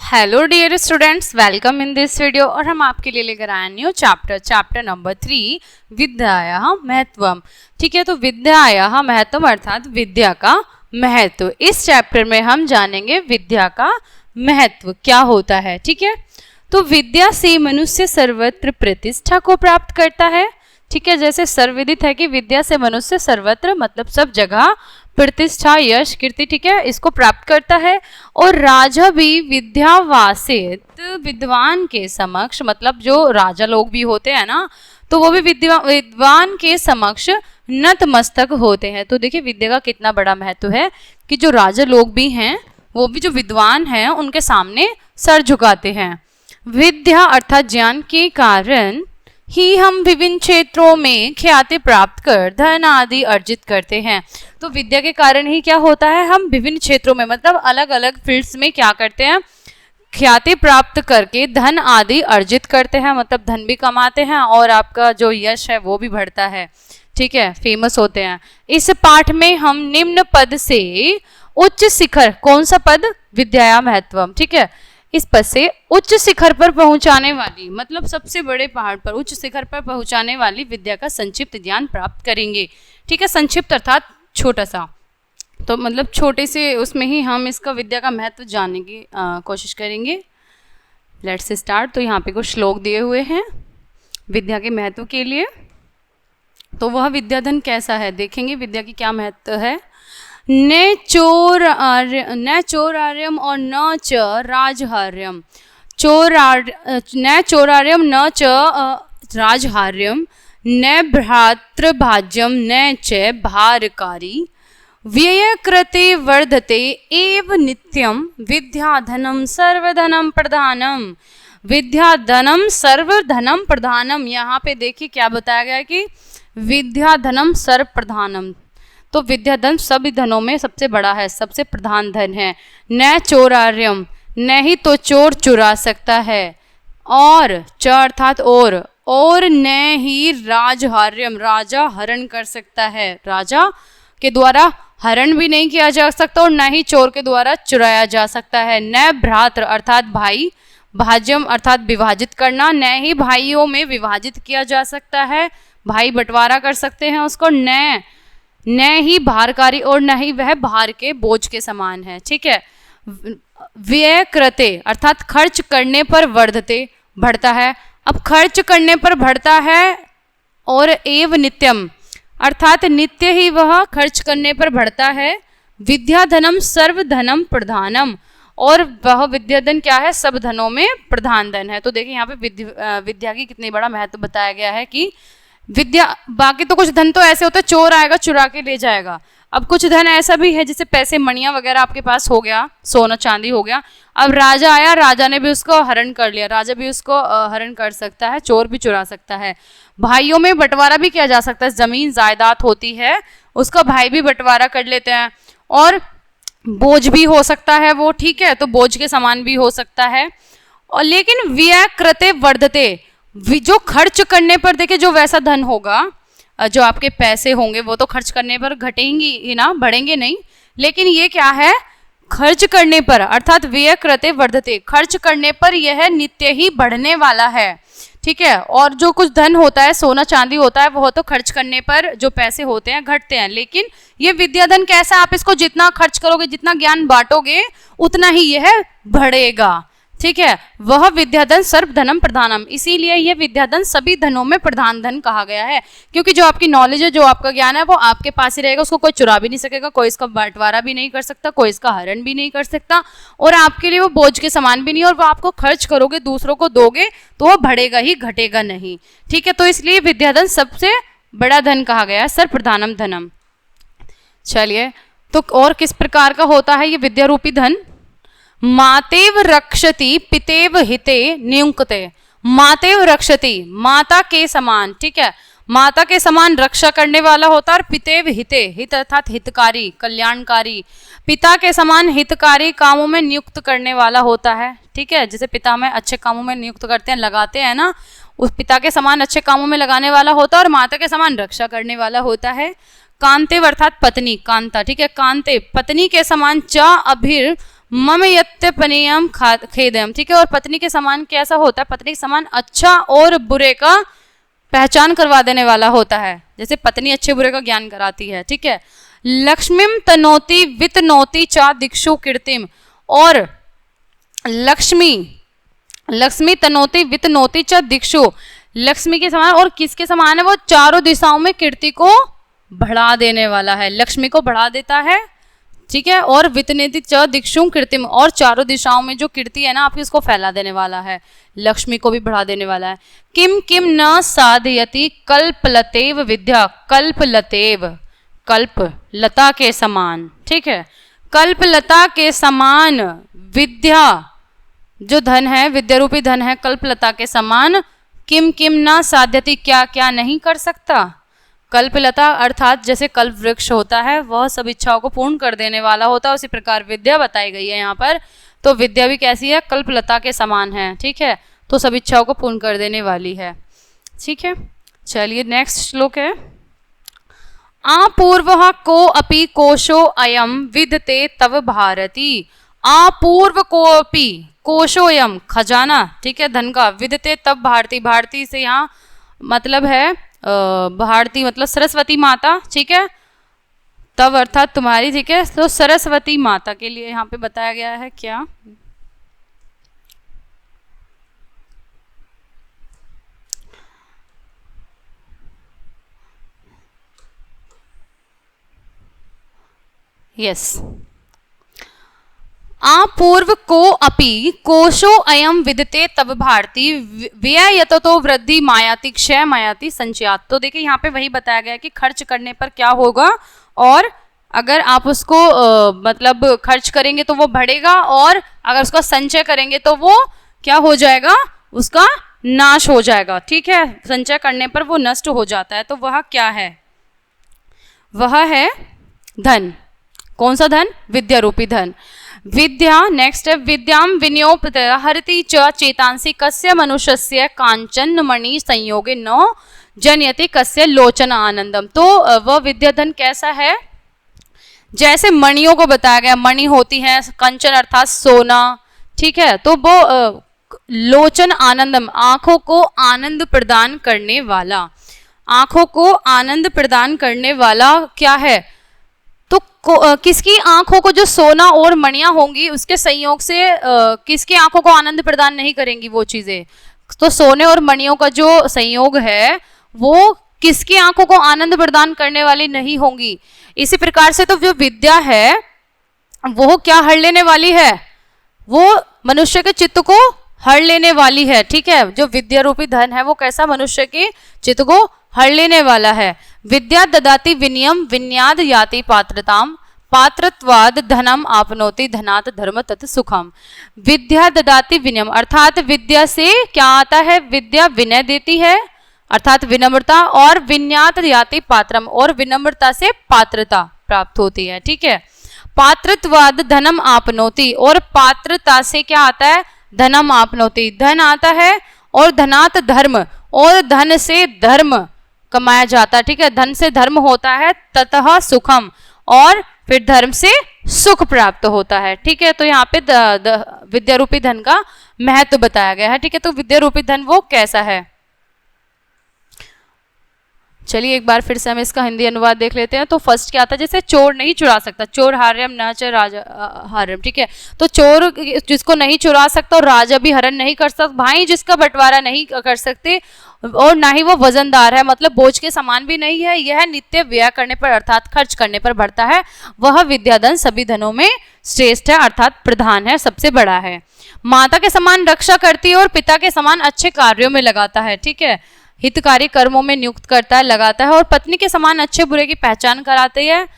Hello dear students, welcome in this video. और हम आपके लिए लेकर आए न्यू चैप्टर नंबर 3 विद्यायाः महत्वम। ठीक है, तो विद्यायाः महत्वम अर्थात विद्या का महत्व। इस चैप्टर में हम जानेंगे विद्या का महत्व क्या होता है। ठीक है, तो विद्या से मनुष्य सर्वत्र प्रतिष्ठा को प्राप्त करता है। ठीक है, जैसे सर्वविदित है कि विद्या से मनुष्य सर्वत्र मतलब सब जगह प्रतिष्ठा, यश, कीर्ति, ठीक है, इसको प्राप्त करता है। और राजा भी विद्यावासित विद्वान के समक्ष, मतलब जो राजा लोग भी होते हैं ना, तो वो भी विद्वान के समक्ष नतमस्तक होते हैं। तो देखिए विद्या का कितना बड़ा महत्व है कि जो राजा लोग भी हैं वो भी जो विद्वान हैं उनके सामने सर झुकाते हैं। विद्या अर्थात ज्ञान के कारण ही हम विभिन्न क्षेत्रों में ख्याति प्राप्त कर धन आदि अर्जित करते हैं। तो विद्या के कारण ही क्या होता है, हम विभिन्न क्षेत्रों में मतलब अलग अलग फील्ड्स में क्या करते हैं, ख्याति प्राप्त करके धन आदि अर्जित करते हैं, मतलब धन भी कमाते हैं और आपका जो यश है वो भी बढ़ता है। ठीक है, फेमस होते हैं। इस पाठ में हम निम्न पद से उच्च शिखर, कौन सा पद, विद्यायाः महत्वम, ठीक है, इस पद से उच्च शिखर पर पहुंचाने वाली, मतलब सबसे बड़े पहाड़ पर उच्च शिखर पर पहुंचाने वाली विद्या का संक्षिप्त ज्ञान प्राप्त करेंगे। ठीक है, संक्षिप्त अर्थात छोटा सा, तो मतलब छोटे से उसमें ही हम इसका विद्या का महत्व जानने की कोशिश करेंगे। Let's start. तो यहाँ पे कुछ श्लोक दिए हुए हैं विद्या के महत्व के लिए। तो वह विद्याधन कैसा है देखेंगे, विद्या की क्या महत्व है। न चोरार्यम और न च राजहार्यम, न चोरार्यम न च राजहार्यम, न भ्रातृभाज्यम न च भारकारी, व्ययकृते वर्धते एव नित्यम, विद्याधनम सर्वधनम प्रधानम। विद्याधनम सर्वधनम प्रधानम, यहाँ पे देखिए क्या बताया गया है कि विद्याधनम सर्व प्रधानम, तो विद्याधन सभी धनों में सबसे बड़ा है, सबसे प्रधान धन है। न चोरार्यम, नहीं तो चोर चुरा सकता है, और च अर्थात और न ही राजहार्यम, राजा हरण कर सकता है, राजा के द्वारा हरण भी नहीं किया जा सकता और न ही चोर के द्वारा चुराया जा सकता है। न भ्रातृ अर्थात भाई, भाज्यम अर्थात विभाजित करना, न ही भाइयों में विभाजित किया जा सकता है, भाई बंटवारा कर सकते हैं उसको। न ही भारकारी, और न ही वह भार के बोझ के समान है। ठीक है, व्यय कृते अर्थात खर्च करने पर वर्धते बढ़ता है। अब खर्च करने पर बढ़ता है, और एव नित्यम अर्थात नित्य ही वह खर्च करने पर बढ़ता है। विद्याधनम सर्वधनम प्रधानम, और वह विद्याधन क्या है, सब धनों में प्रधान धन है। तो देखिए यहाँ पे विद्या की कितनी बड़ा महत्व बताया गया है कि विद्या, बाकी तो कुछ धन तो ऐसे होते हैं चोर आएगा चुरा के ले जाएगा, अब कुछ धन ऐसा भी है जैसे पैसे मणियां वगैरह आपके पास हो गया, सोना चांदी हो गया, अब राजा आया, राजा ने भी उसको हरण कर लिया, राजा भी उसको हरण कर सकता है, चोर भी चुरा सकता है। भाइयों में बंटवारा भी किया जा सकता है, जमीन जायदाद होती है उसका भाई भी बंटवारा कर लेते हैं, और बोझ भी हो सकता है वो, ठीक है, तो बोझ के समान भी हो सकता है। और लेकिन व्यय कृते वर्धते, जो खर्च करने पर देखिए जो वैसा धन होगा, जो आपके पैसे होंगे वो तो खर्च करने पर घटेंगे ही ना, बढ़ेंगे नहीं, लेकिन ये क्या है, खर्च करने पर अर्थात व्यय कृते वर्धते, खर्च करने पर यह नित्य ही बढ़ने वाला है। ठीक है, और जो कुछ धन होता है, सोना चांदी होता है, वो तो खर्च करने पर जो पैसे होते हैं घटते हैं, लेकिन ये विद्याधन कैसा, आप इसको जितना खर्च करोगे, जितना ज्ञान बांटोगे उतना ही यह बढ़ेगा। ठीक है, वह विद्याधन सर्वधनम प्रधानम, इसीलिए यह विद्याधन सभी धनों में प्रधान धन कहा गया है, क्योंकि जो आपकी नॉलेज है, जो आपका ज्ञान है, वो आपके पास ही रहेगा, उसको कोई चुरा भी नहीं सकेगा, कोई इसका बंटवारा भी नहीं कर सकता, कोई इसका हरण भी नहीं कर सकता, और आपके लिए वो बोझ के समान भी नहीं, और वो आपको खर्च करोगे, दूसरों को दोगे तो वो बढ़ेगा ही, घटेगा नहीं। ठीक है, तो इसलिए विद्याधन सबसे बड़ा धन कहा गया है, सर्व प्रधानम धनम। चलिए, तो और किस प्रकार का होता है ये विद्या रूपी धन। मातेव रक्षति पितेव हिते नियुक्ते, मातेव रक्षति माता के समान, ठीक है, माता के समान रक्षा करने वाला होता है, और पितेव हिते, हित अर्थात हितकारी, कल्याणकारी, पिता के समान हितकारी कामों में नियुक्त करने वाला होता है। ठीक है, जैसे पिता हमें अच्छे कामों में नियुक्त करते हैं, लगाते हैं ना, उस पिता के समान अच्छे कामों में लगाने वाला होता है, और माता के समान रक्षा करने वाला होता है। कांतेव अर्थात पत्नी, कांता, ठीक है, कांते पत्नी के समान, च अभिर मम यत्यपनीयम खेदयम, ठीक है। और पत्नी के समान कैसा होता है? पत्नी के समान अच्छा और बुरे का पहचान करवा देने वाला होता है, जैसे पत्नी अच्छे बुरे का ज्ञान कराती है, ठीक है। लक्ष्मीम तनोति वितनोति चा दिक्षु कीर्तिम, और लक्ष्मी तनोति वितनोति च दिक्षु, लक्ष्मी के समान और किसके समान है? वो चारों दिशाओं में कीर्ति को बढ़ा देने वाला है, लक्ष्मी को बढ़ा देता है, ठीक है। और वितनेति च दिक्षु कीर्तिम, और चारों दिशाओं में जो कीर्ति है ना आपकी उसको फैला देने वाला है, लक्ष्मी को भी बढ़ा देने वाला है। किम किम न साधयति कल्पलतेव विद्या, कल्पलतेव, कल्प लता के समान, ठीक है। कल्पलता के समान विद्या, जो धन है, विद्या रूपी धन है, कल्पलता के समान। किम किम न साध्यति, क्या क्या नहीं कर सकता। कल्पलता अर्थात जैसे कल्प वृक्ष होता है वह सब इच्छाओं को पूर्ण कर देने वाला होता है, उसी प्रकार विद्या बताई गई है यहाँ पर। तो विद्या भी कैसी है? कल्पलता के समान है, ठीक है। तो सब इच्छाओं को पूर्ण कर देने वाली है, ठीक है। चलिए नेक्स्ट श्लोक है। आपूर्व को अपि कोशो अयम विदते तव भारती, आपूर्व को अपि कोशोयम खजाना, ठीक है, धन का, विदते तब भारती, भारती से यहाँ मतलब है भारती मतलब सरस्वती माता, ठीक है। तब अर्थात तुम्हारी, ठीक है। तो सरस्वती माता के लिए यहाँ पे बताया गया है क्या? यस, आपूर्व को अपि कोशो अयम विदते तब भारती व्यय यतो वृद्धि मायाति क्षय मायाति संचयात। तो देखिए यहाँ पे वही बताया गया कि खर्च करने पर क्या होगा, और अगर आप उसको मतलब खर्च करेंगे तो वो बढ़ेगा, और अगर उसका संचय करेंगे तो वो क्या हो जाएगा? उसका नाश हो जाएगा, ठीक है। संचय करने पर वो नष्ट हो जाता है। तो वह क्या है? वह है धन। कौन सा धन? विद्या रूपी धन। विद्या, नेक्स्ट है, विद्याम विनियोपत हरति च चेतांसी कस्य मनुष्यस्य कांचन मणि संयोगे न जनयति कस्य लोचन आनंदम। तो वह विद्या धन कैसा है? जैसे मणियों को बताया गया, मणि होती है कंचन अर्थात सोना, ठीक है। तो वो लोचन आनंदम, आंखों को आनंद प्रदान करने वाला, आंखों को आनंद प्रदान करने वाला क्या है? तो किसकी आंखों को जो सोना और मणियां होंगी उसके संयोग से किसकी आंखों को आनंद प्रदान नहीं करेंगी वो चीजें? तो सोने और मणियों का जो संयोग है वो किसकी आंखों को आनंद प्रदान करने वाली नहीं होंगी। इसी प्रकार से तो जो विद्या है वो क्या हर लेने वाली है? वो मनुष्य के चित्त को हर लेने वाली है, ठीक है। जो विद्या रूपी धन है वो कैसा? मनुष्य के चित्त को हर लेने वाला है। विद्या ददाति विनियम विन्याद याति पात्रताम, पात्रत्वाद धनम आपनोति धनात धर्म तत् सुखम। विद्या ददाति विनियम अर्थात विद्या से क्या आता है? विद्या विनय देती है अर्थात विनम्रता, और विन्यात याति पात्रम, और विनम्रता से पात्रता प्राप्त होती है, ठीक है। पात्रत्वाद धनम आपनोति, और पात्रता से क्या आता है? धनम आपनोति, धन आता है, और धनात धर्म, और धन से धर्म कमाया जाता है, ठीक है। धन से धर्म होता है, ततः सुखम, और फिर धर्म से सुख प्राप्त होता है, ठीक है। तो यहाँ पे विद्या रूपी धन का महत्व बताया गया है, ठीक है। तो विद्या रूपी धन वो कैसा है? चलिए एक बार फिर से हम इसका हिंदी अनुवाद देख लेते हैं। तो फर्स्ट क्या आता है? जैसे चोर नहीं चुरा सकता, चोर हार्यम न च राजा हार्यम, ठीक है। तो चोर जिसको नहीं चुरा सकता और राजा भी हरण नहीं कर सकता, भाई जिसका बंटवारा नहीं कर सकते, और ना ही वो वजनदार है मतलब बोझ के समान भी नहीं है, यह नित्य व्यय करने पर अर्थात खर्च करने पर बढ़ता है, वह विद्याधन सभी धनों में श्रेष्ठ है अर्थात प्रधान है, सबसे बड़ा है। माता के समान रक्षा करती है और पिता के समान अच्छे कार्यों में लगाता है, ठीक है। हितकारी कर्मों में नियुक्त करता है, लगाता है, और पत्नी के समान अच्छे बुरे की पहचान कराती है,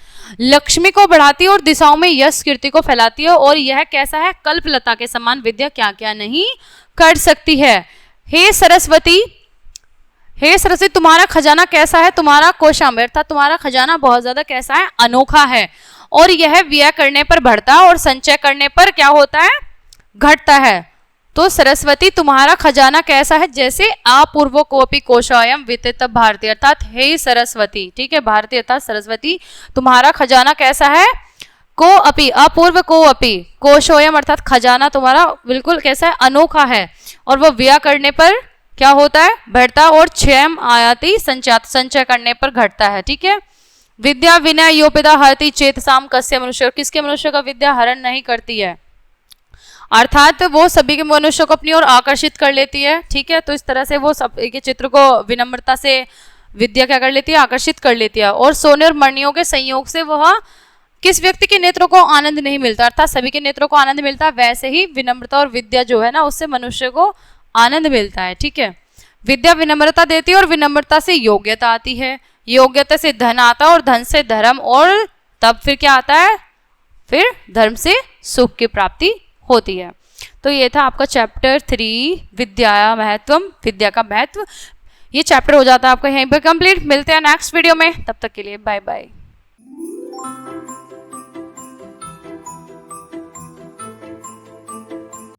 लक्ष्मी को बढ़ाती है और दिशाओं में यश कीर्ति को फैलाती है। और यह कैसा है? कल्पलता के समान विद्या क्या क्या नहीं कर सकती है। हे सरस्वती, हे सरस्वती तुम्हारा खजाना कैसा है? तुम्हारा कोशाम्बर अर्थात तुम्हारा खजाना बहुत ज्यादा कैसा है? अनोखा है, और यह व्यय करने पर बढ़ता है और संचय करने पर क्या होता है? घटता है। तो सरस्वती तुम्हारा खजाना कैसा है? जैसे अपूर्व कोपी कोशायम वित्त भारती अर्थात हे सरस्वती, ठीक है। भारती अर्थात सरस्वती तुम्हारा खजाना कैसा है? को अपि, अपूर्व को अपि, कोशोयम अर्थात खजाना तुम्हारा बिल्कुल कैसा है, अनोखा है, और वो व्यय करने पर क्या होता है, बढ़ता, और क्षयम आयाति, संचय करने पर घटता है। ठीक है। विद्या विनय योपिता हरति चेतसाम कस्य मनुष्य, किसके मनुष्य का विद्या हरण नहीं करती है, अर्थात वो सभी के मनुष्य को अपनी ओर आकर्षित कर लेती है। ठीक है। तो इस तरह से वो सब के चित्र को विनम्रता से विद्या क्या कर लेती है, आकर्षित कर लेती है। और सोने और मणियों के संयोग से वह किस व्यक्ति के नेत्रों को आनंद नहीं मिलता, अर्थात सभी के नेत्रों को आनंद मिलता है, वैसे ही विनम्रता और विद्या जो है ना, उससे मनुष्य को आनंद मिलता है। ठीक है। विद्या विनम्रता देती है और विनम्रता से योग्यता आती है, योग्यता से धन आता है और धन से धर्म, और तब फिर क्या आता है, फिर धर्म से सुख की प्राप्ति होती है। तो ये था आपका चैप्टर 3 विद्या महत्वम, विद्या का महत्व। ये चैप्टर हो जाता है आपका यहीं पर कंप्लीट। मिलते हैं नेक्स्ट वीडियो में, तब तक के लिए बाय बाय।